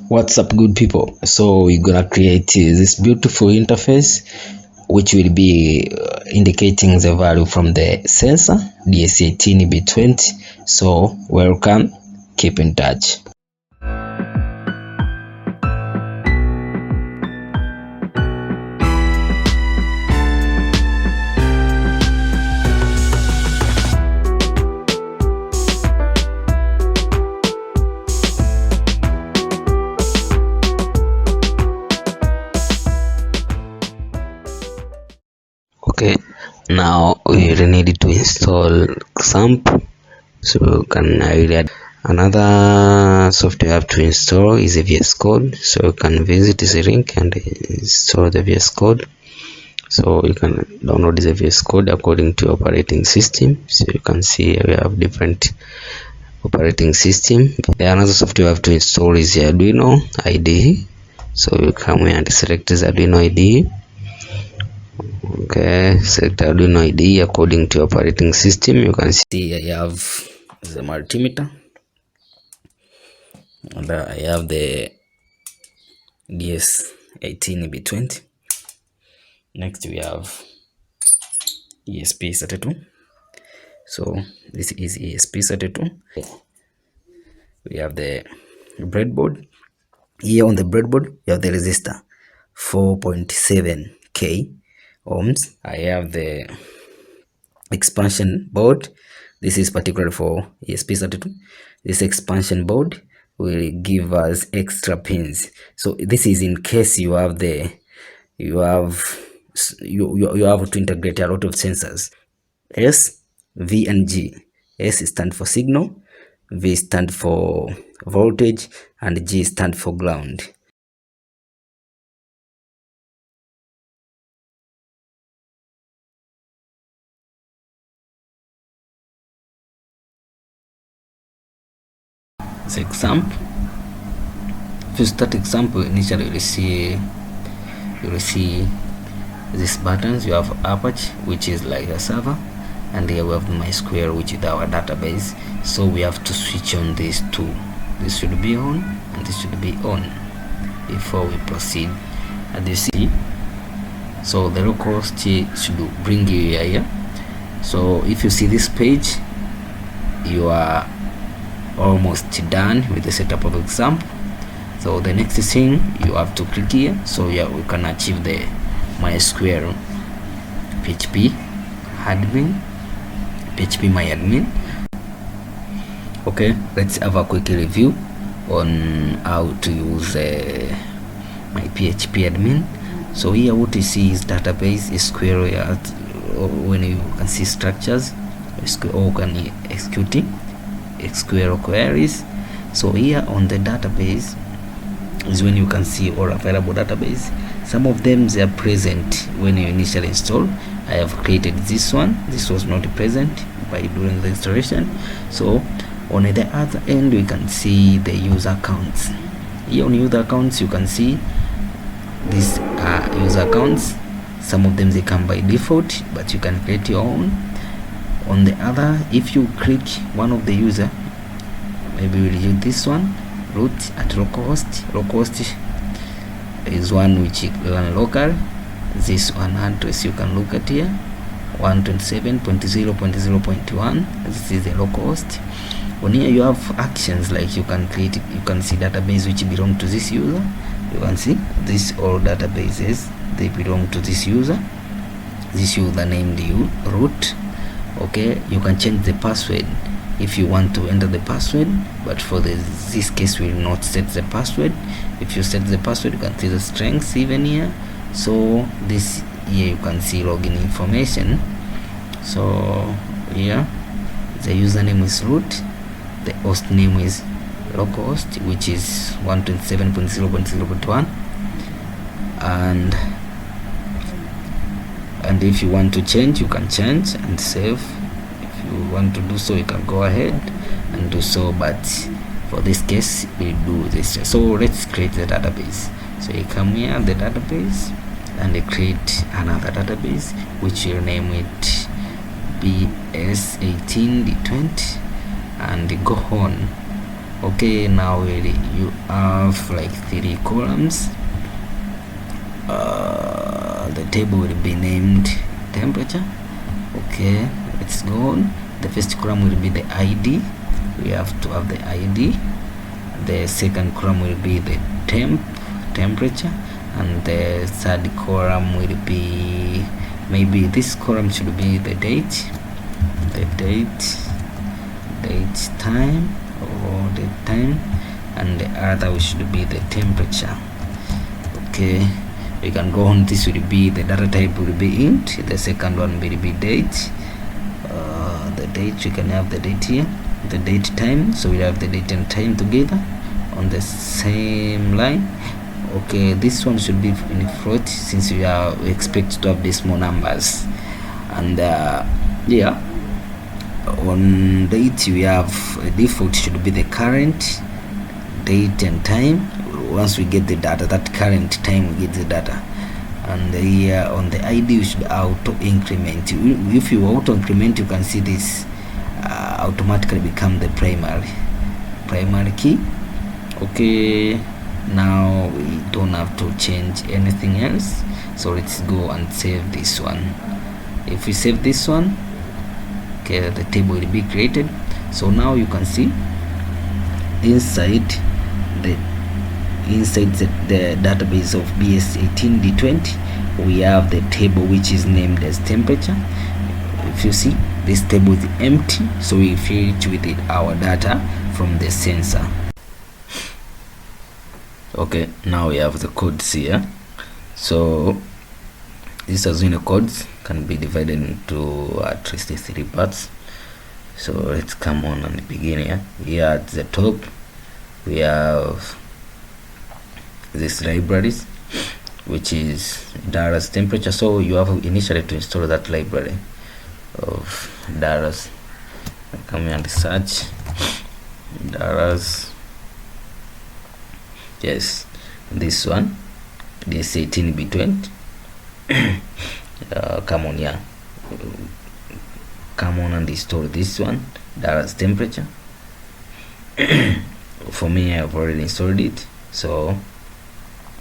What's up, good people? So we're gonna create this beautiful interface which will be indicating the value from the sensor DS18B20. So welcome, keep in touch. Okay, now we really need to install XAMPP. So you can add another software you have to install is a VS Code. So you can visit this link and install the VS Code. So you can download the VS Code according to operating system. So you can see we have different operating system. Another software you have to install is the Arduino IDE. So you come here and select the Arduino IDE. Okay, select Arduino IDE according to operating system. You can see I have the multimeter and I have the DS18B20. Next we have ESP32. So this is ESP32. We have the breadboard. Here on the breadboard you have the resistor 4.7k ohms. I have the expansion board. This is particular for ESP32. This expansion board will give us extra pins. So this is in case you have you have to integrate a lot of sensors. S, V and G. S stand for signal, V stand for voltage, and G stand for ground. The example. If you start example, initially you will see these buttons. You have Apache, which is like a server, and here we have MySQL, which is our database. So we have to switch on these two. This should be on and this should be on before we proceed. As you see, so the localhost should bring you here. So if you see this page, you are almost done with the setup of example. So the next thing you have to click here. So yeah, we can achieve the MySQL PHP admin, PHP my admin. Okay, let's have a quick review on how to use my PHP admin. So here what you see is database, SQL. When you can see structures, SQL can execute SQL queries. So here on the database is when you can see all available database. Some of them they are present when you initially install. I have created this one. This was not present by doing the installation. So on the other end we can see the user accounts. Here on user accounts you can see these are user accounts. Some of them they come by default, but you can create your own. On the other, if you click one of the user, maybe we'll use this one, root at localhost. Localhost is one which run local. This one address you can look at here, 127.0.0.1. This is the localhost. On here you have actions like you can create. You can see database which belong to this user. You can see these all databases, they belong to this user. This user named you root. Okay, you can change the password if you want to enter the password, but for this case we will not set the password. If you set the password, you can see the strengths even here. So this here you can see login information. So here the username is root, the host name is localhost, which is 127.0.0.1, and if you want to change, you can change and save. If you want to do so, you can go ahead and do so, but for this case we do this. So let's create the database. So you come here, the database, and you create another database which you name it DS18B20 and go on Okay, now you have like 3 columns. The table will be named temperature. Okay, let's go on. The first column will be the ID. We have to have the ID. The second column will be the temperature, and the third column will be, maybe this column should be the date, time, or the time, and the other should be the temperature. Okay, we can go on. This will be, the data type will be int. The second one will be date. The date, you can have the date here, the date time, so we have the date and time together on the same line. Okay, this one should be in float, since we expect to have these small numbers. And yeah, on date we have a default should be the current date and time. Once we get the data, that current time we get the data. And here on the ID we should auto increment. If you auto increment, you can see this automatically become the primary key. Okay, now we don't have to change anything else, so let's go and save this one. If we save this one, okay, the table will be created. So now you can see inside the database of DS18B20 we have the table which is named as temperature. If you see, this table is empty, so we fill it with our data from the sensor. Okay, now we have the codes here. So these Arduino codes can be divided into at least 3 parts. So let's come on and begin here. Here at the top we have these libraries, which is Dara's temperature. So you have initially to install that library of Dara's. Come here and search Dara's. Yes, this one, DS18B20. Come on here, come on and install this one, Dara's temperature. For me, I've already installed it, so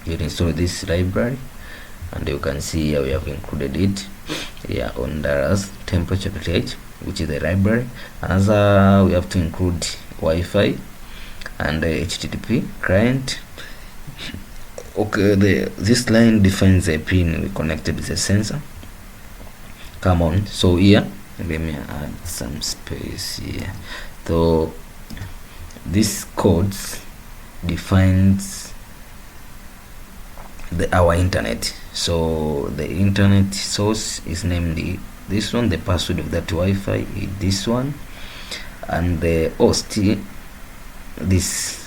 you install this library, and you can see here we have included it here on Dara's temperature.php, which is the library. Another, we have to include Wi-Fi and HTTP client. Okay, this line defines a pin we connected with the sensor. Come on, so here let me add some space here. So this codes defines our internet. So the internet source is named this one, the password of that Wi-Fi is this one, and the host this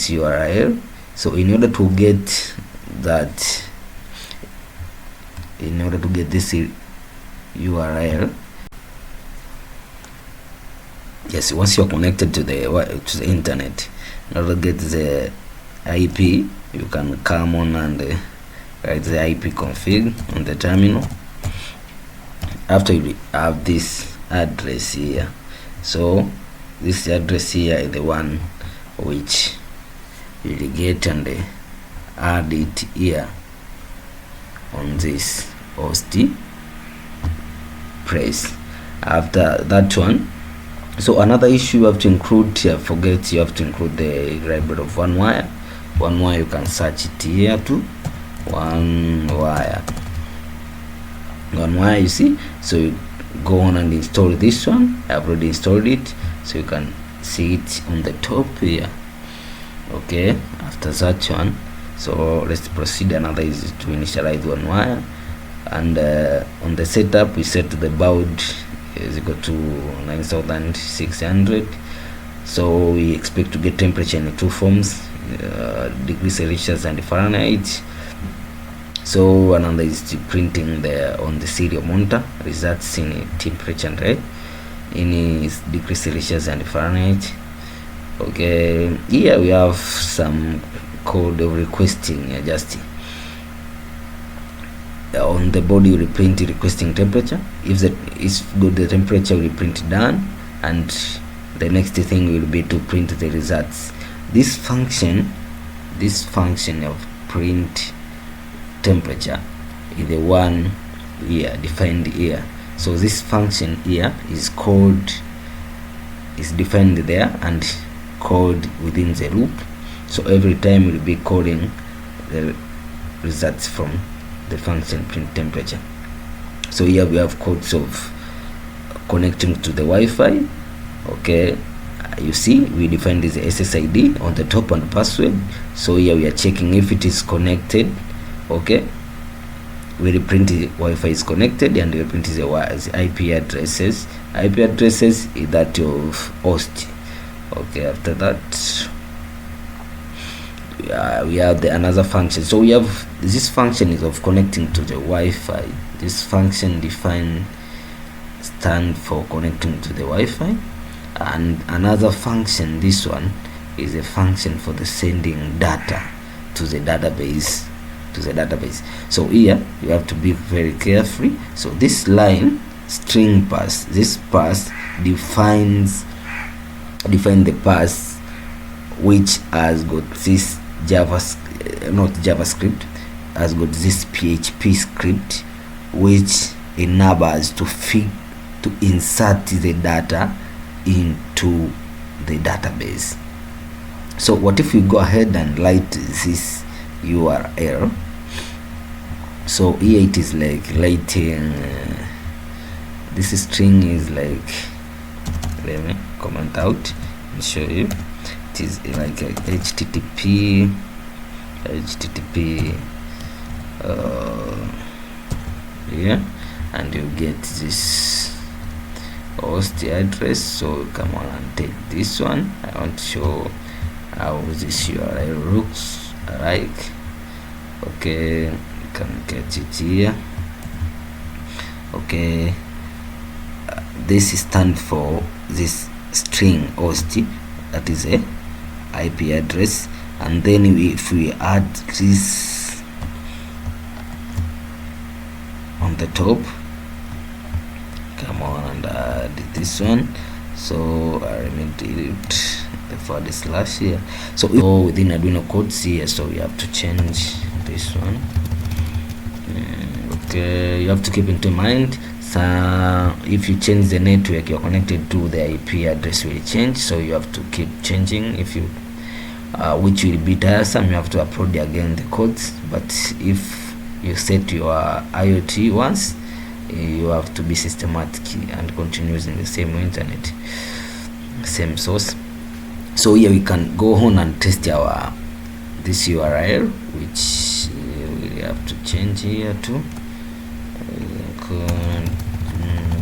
URL. So in order to get this URL, yes, once you're connected to the internet, in order to get the IP, you can come on and write the IP config on the terminal. After you have this address here, so this address here is the one which you will get and add it here on this host place. After that one, so another issue you have to include, you have to include the library of one wire. You can search it here too, one wire, you see. So you go on and install this one. I have already installed it, so you can see it on the top here. Okay, after that one, so let's proceed. Another is to initialize one wire, and on the setup we set the baud is equal to 9600. so we expect to get temperature in 2 forms, degrees Celsius and Fahrenheit. So another is to printing on the serial monitor results in temperature and in degrees Celsius and Fahrenheit. Okay, here we have some code of requesting just on the body will print requesting temperature. If it's good, the temperature will print done, and the next thing will be to print the results. This function of print temperature is the one here defined here. So this function here is defined there and called within the loop. So every time we'll be calling the results from the function print temperature. So here we have codes of connecting to the Wi-Fi. Okay, you see we defined this SSID on the top and password. So here we are checking if it is connected. Okay, we print the Wi-Fi is connected, and we print the IP addresses. IP addresses is that of host. Okay, after that we have another function. So we have this function is of connecting to the Wi-Fi. This function stand for connecting to the Wi-Fi, and another function, this one is a function for the sending data to the database. So here you have to be very careful. So this line string pass, this pass define the pass which has got this JavaScript, has got this PHP script which enables to insert the data into the database. So what if we go ahead and write this URL? So here it is like writing this string is like, let me comment out and show you. It is like a http yeah, and you get this host address. So come on and take this one. I want to show how this URL looks like. Okay, you can get it here. Okay, this stands for this string host, that is a IP address, and then if we add this on the top, come on and add this one. So I delete the forward slash here. So within Arduino codes here, so we have to change this one. Okay, you have to keep into mind, so if you change the network you're connected to, the IP address will change, so you have to keep changing. If you which will be tiresome, you have to upload again the codes. But if you set your IoT once, you have to be systematic and continue using the same internet, same source. So here we can go on and test our this URL, which we have to change here too.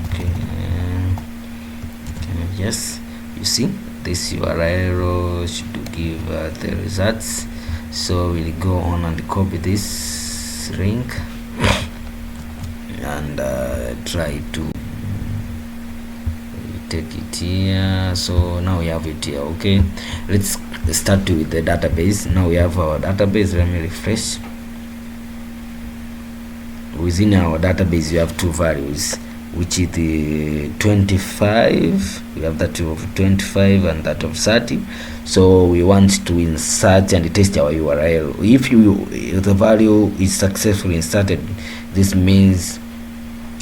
Okay, yes, you see this URL should give the results. So we'll go on and copy this link and try to take it here. So now we have it here. Okay, let's start with the database. Now we have our database. Let me refresh. Within our database we have two values, which is the 25. We have that of 25 and that of 30. So we want to insert and test our URL. If the value is successfully inserted, this means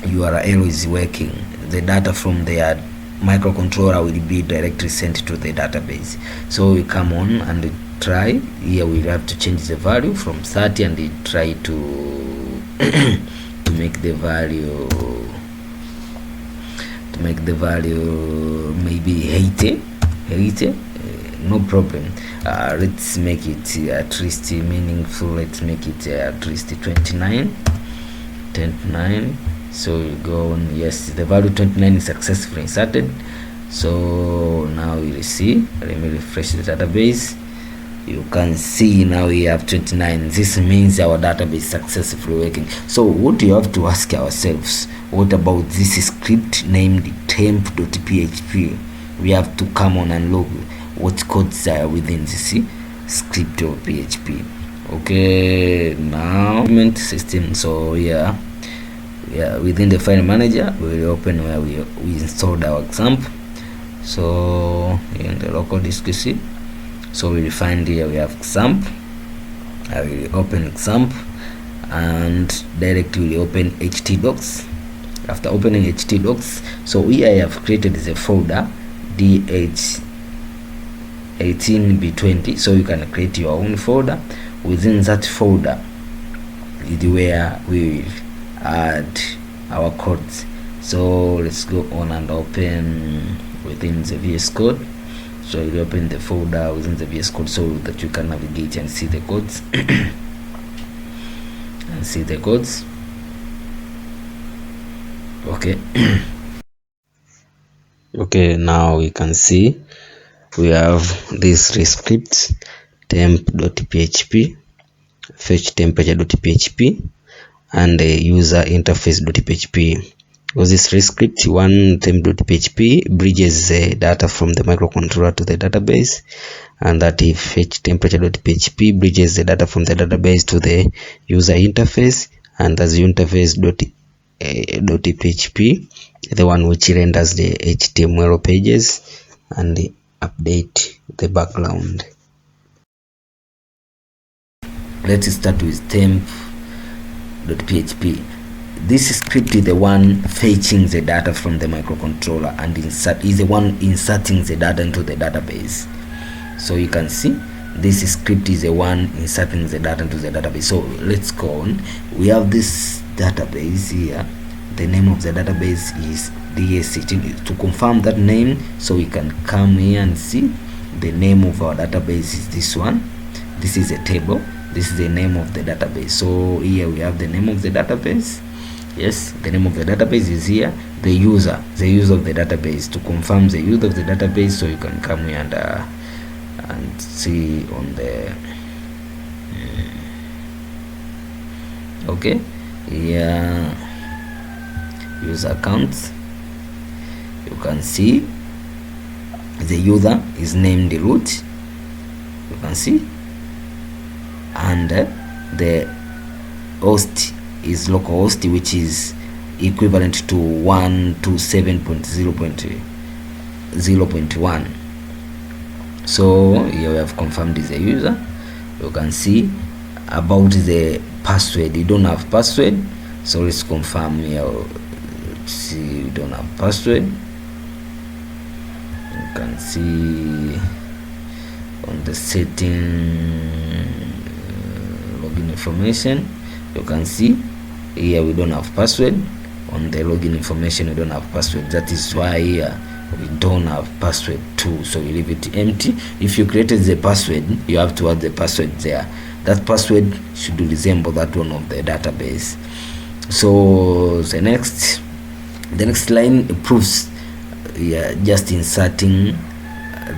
URL is working. The data from the microcontroller will be directly sent to the database. So we come on and try. Here we have to change the value from 30 and try to to make the value maybe 80. No problem. Let's make it at least meaningful. Let's make it at least 29. So we go on. Yes, the value 29 is successfully inserted. So now we'll see. Let me refresh the database. You can see now we have 29. This means our database is successfully working. So what you have to ask ourselves, what about this script named Temp.php? We have to come on and look what codes are within this script of PHP. Okay, now system. So yeah, within the file manager we will open where we installed our example. So in the local disk C, so we'll find here we have XAMPP. I will open XAMPP and directly will open htdocs. After opening htdocs, so here I have created the folder DS18B20. So you can create your own folder. Within that folder is where we will add our codes. So let's go on and open within the VS Code. So you open the folder within the VS Code so that you can navigate and see the codes and see the codes. Okay. Okay, now we can see we have these three scripts: temp.php, fetch temperature.php, and userinterface.php. Was this three script? One, temp.php bridges the data from the microcontroller to the database, and that if fetch temperature.php bridges the data from the database to the user interface, and that's interface.php, the one which renders the HTML pages and update the background. Let's start with temp.php. This script is the one fetching the data from the microcontroller and is the one inserting the data into the database. So you can see this script is the one inserting the data into the database. So let's go on. We have this database here. The name of the database is DS18. To confirm that name, so we can come here and see the name of our database is this one. This is a table. This is the name of the database. So here we have the name of the database. Yes, the name of the database is here. The user of the database. To confirm the use of the database, so you can come here and see on the okay, yeah, user accounts. You can see the user is named root. You can see, and the host is localhost, which is equivalent to 127.0.0.1. So here we have confirmed is a user. You can see about the password. You don't have password, so let's confirm here. Let's see, we don't have password. You can see on the setting login information. You can see here we don't have password. On the login information we don't have password. That is why here we don't have password too, so we leave it empty. If you created the password, you have to add the password there. That password should resemble that one of the database. So the next line proves just inserting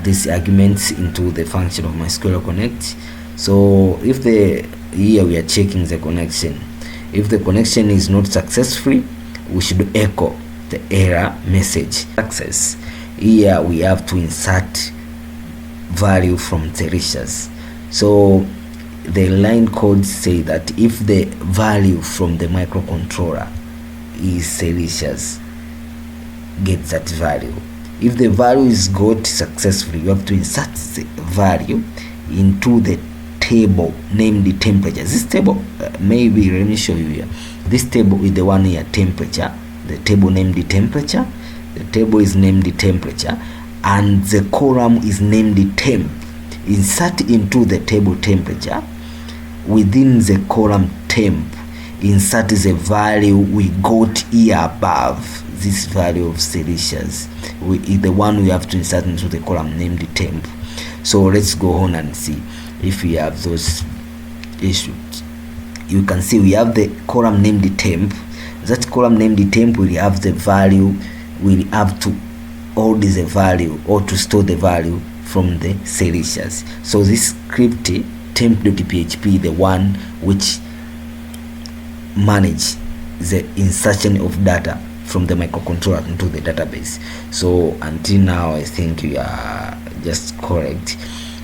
these arguments into the function of MySQL Connect. So if here we are checking the connection. If the connection is not successful, we should echo the error message. Success. Here we have to insert value from Delicious. So the line codes say that if the value from the microcontroller is Delicious, get that value. If the value is got successfully, you have to insert the value into the table named the temperature. This table, maybe let me show you here. This table is the one here, temperature. The table named the temperature. The table is named the temperature, and the column is named the temp. Insert into the table temperature. Within the column temp, insert the value we got here above. This value of Delicious is the one we have to insert into the column named the temp. So let's go on and see if we have those issues. You can see we have the column named the temp. That column named the temp will have the value. We'll have to hold the value or to store the value from the Delicious. So this script temp.php, the one which manage the insertion of data from the microcontroller into the database. So until now I think we are just correct.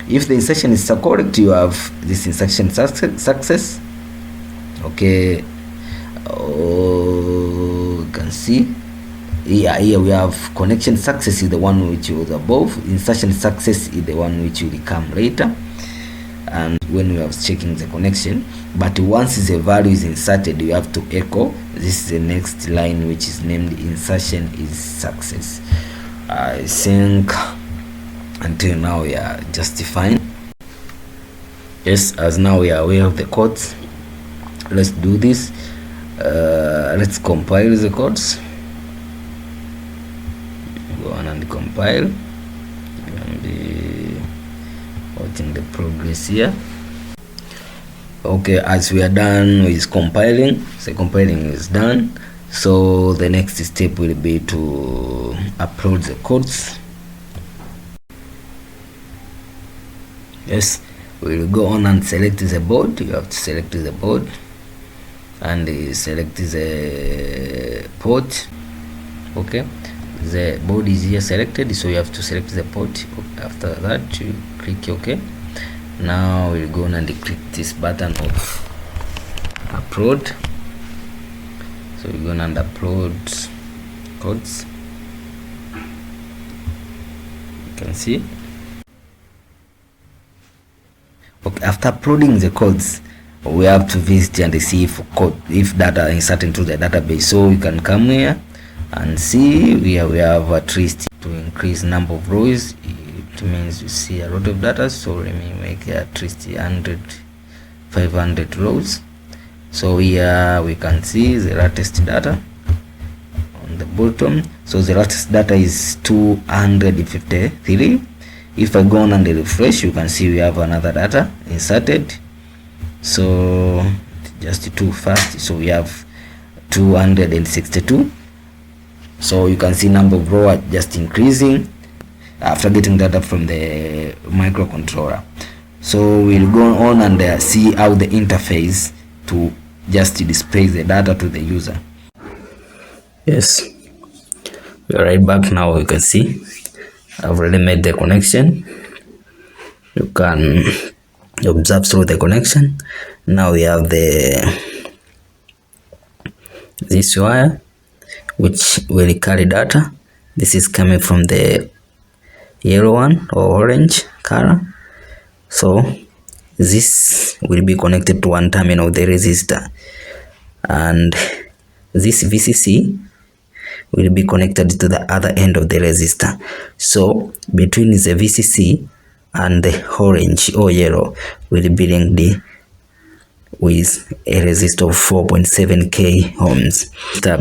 If the insertion is correct, you have this insertion success. Okay, you can see here we have connection success is the one which was above, insertion success is the one which will come later, and when we are checking the connection. But once the value is inserted, you have to echo. This is the next line which is named insertion is success. I think until now we are just fine. Yes, as now we are aware of the codes, let's do this. Let's compile the codes. Go on and compile. And be watching the progress here. Okay, as we are done with compiling, the compiling is done. So the next step will be to upload the codes. Yes, we will go on and select the board. You have to select the board and select the port. Okay, the board is here selected, so you have to select the port. After that, you click OK. Now we'll go on and click this button of upload. So we're going to upload codes. You can see. Okay, after uploading the codes, we have to visit and see if data is inserted into the database. So you can come here and see we have at least to increase number of rows. It means you see a lot of data, so let me make at least 500 rows. So here we can see the latest data on the bottom. So the latest data is 253. If I go on and refresh, you can see we have another data inserted. So just too fast, so we have 262. So you can see number of rows just increasing after getting data from the microcontroller. So we'll go on and see how the interface to just display the data to the user. Yes, we are right back now. You can see I've already made the connection. You can observe through the connection. Now we have this wire which will carry data. This is coming from the yellow one or orange color. So this will be connected to one terminal of the resistor, and this VCC will be connected to the other end of the resistor. So between the VCC and the orange or yellow will be linked with a resistor of 4.7k ohms.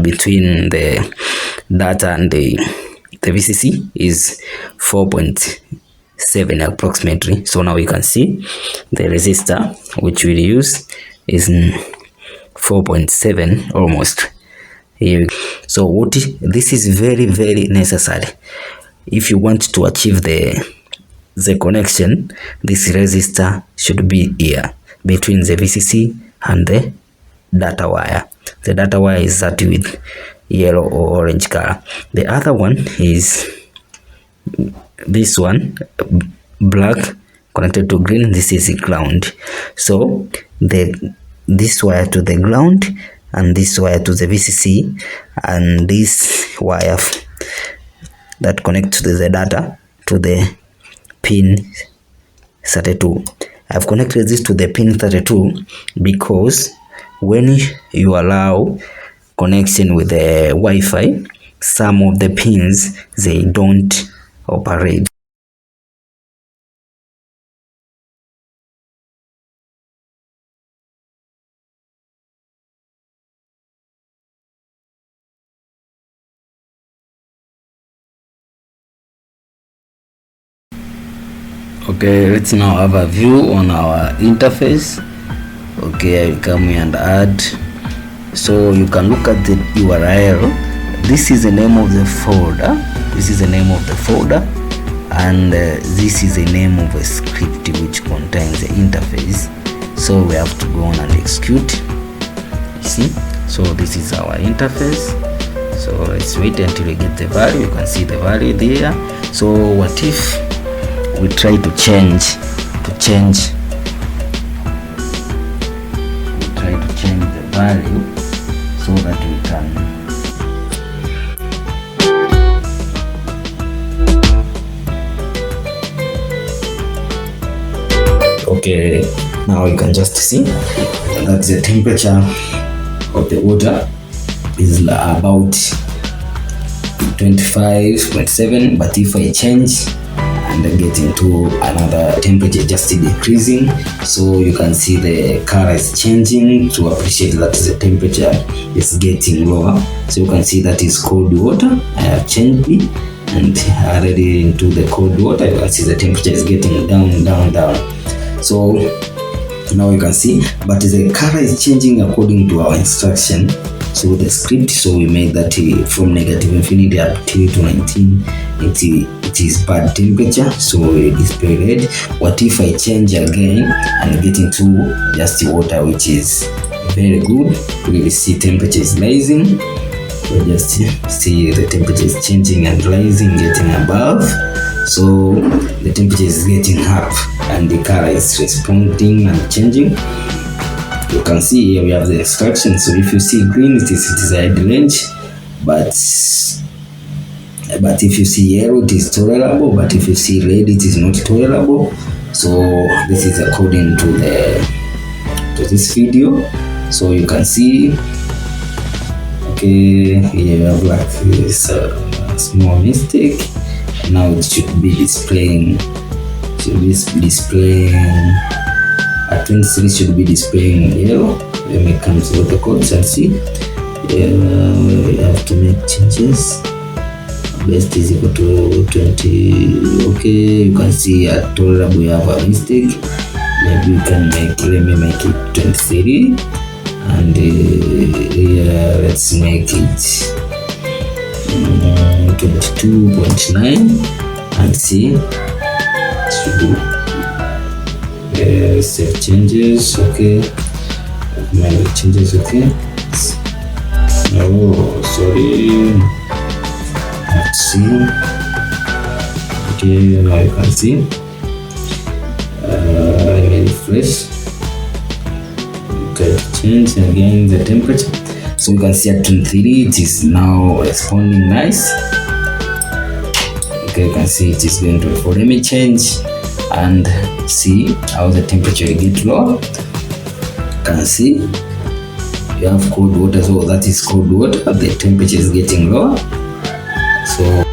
Between the data and the VCC is 4.7 approximately. So now you can see the resistor which we'll use is 4.7 almost here. So this is very necessary if you want to achieve the connection. This resistor should be here between the VCC and the data wire. The data wire is that with yellow or orange color. The other one is this one, black connected to green. This is ground. So this wire to the ground and this wire to the VCC, and this wire that connects to the data to the pin 32. I've connected this to the pin 32 because when you allow connection with the Wi-Fi, some of the pins they don't operate. Okay, let's now have a view on our interface. Okay, I will come here and add. So you can look at the URL. This is the name of the folder. This is the name of the folder, and this is the name of a script which contains the interface. So we have to go on and execute. You see? So this is our interface. So let's wait until we get the value. You can see the value there. So what if we try to change the value so that we can Okay, now you can just see that the temperature of the water is about 25.7, but if I change and get into another temperature, just decreasing, so you can see the color is changing to appreciate that the temperature is getting lower. So you can see that is cold water. I have changed it and added it into the cold water. You can see the temperature is getting down. So now you can see, but the color is changing according to our instruction. So the script, so we made that from negative infinity up to 19, it is bad temperature, so we display red. What if I change again and get into just water, which is very good? We will see temperature is rising. We just see the temperature is changing and rising, getting above. So the temperature is getting up and the color is responding and changing. You can see here we have the instructions. So if you see green, it is idle range, but if you see yellow, it is tolerable, but if you see red, it is not tolerable. So this is according to this video. So you can see, okay, here we have like this small mistake. Now it should be displaying, at 23 should be displaying yellow. Let me come to the codes and see. We have to make changes. Best is equal to 20. Okay, you can see at tolerable we have a mistake. Maybe we can let me make it 23, and let's make it 22.9 and see. It should do. Save changes. Okay, my changes. Okay. Oh, sorry. Let's see. Okay, now you can see. I will refresh. Okay, change again the temperature. So you can see at 23 it is now responding nice. Okay, you can see it is going to. For let me change and see how the temperature will get lower. You can see you have cold water, so that is cold water. The temperature is getting lower. So